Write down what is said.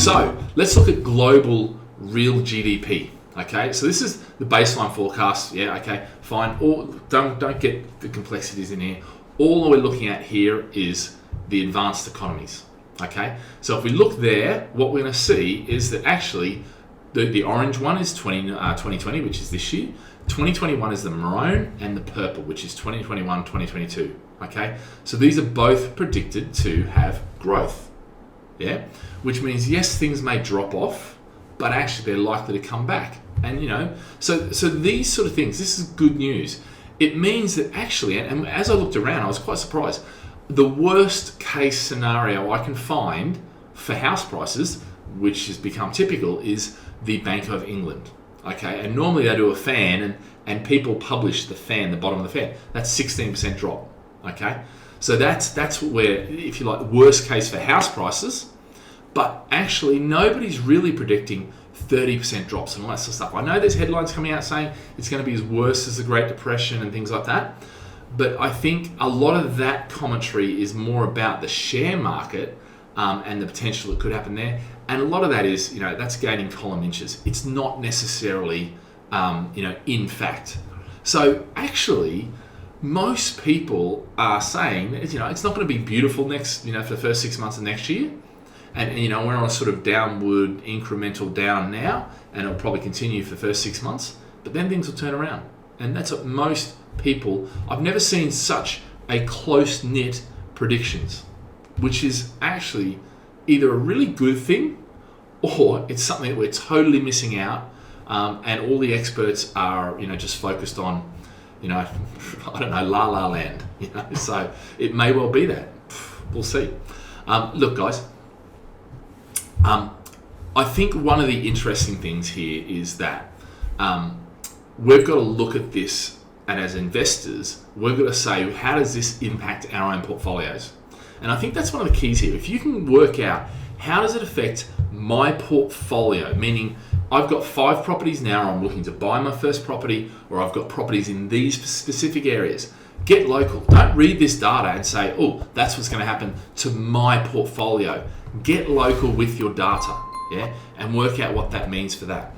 So let's look at global real GDP. Okay, so this is the baseline forecast. Yeah, okay, fine. Don't get the complexities in here. All we're looking at here is the advanced economies. Okay, so if we look there, what we're going to see is that actually the orange one is 2020, which is this year. 2021 is the maroon, and the purple, which is 2021, 2022. Okay, so these are both predicted to have growth. Yeah, which means yes, things may drop off, but actually they're likely to come back. And so these sort of things, this is good news. It means that actually, and as I looked around, I was quite surprised. The worst case scenario I can find for house prices, which has become typical, is the Bank of England. Okay, and normally they do a fan, and people publish the fan, the bottom of the fan. That's 16% drop. Okay, so that's where, if you like, worst case for house prices. But actually, nobody's really predicting 30% drops and all that sort of stuff. I know there's headlines coming out saying it's going to be as worse as the Great Depression and things like that. But I think a lot of that commentary is more about the share market and the potential that could happen there. And a lot of that is, that's gaining column inches. It's not necessarily, in fact. So actually, most people are saying, it's not going to be beautiful next, for the first 6 months of next year. And we're on a sort of downward, incremental down now, and it'll probably continue for the first 6 months. But then things will turn around. And that's what most people, I've never seen such a close-knit predictions, which is actually either a really good thing or it's something that we're totally missing out, and all the experts are, just focused on, I don't know, la la land. So it may well be that. We'll see. Look, guys. I think one of the interesting things here is that we've got to look at this, and as investors, we've got to say, how does this impact our own portfolios? And I think that's one of the keys here. If you can work out how does it affect my portfolio, meaning I've got 5 properties now, I'm looking to buy my first property, or I've got properties in these specific areas. Get local. Don't read this data and say, oh, that's what's going to happen to my portfolio. Get local with your data, yeah, and work out what that means for that.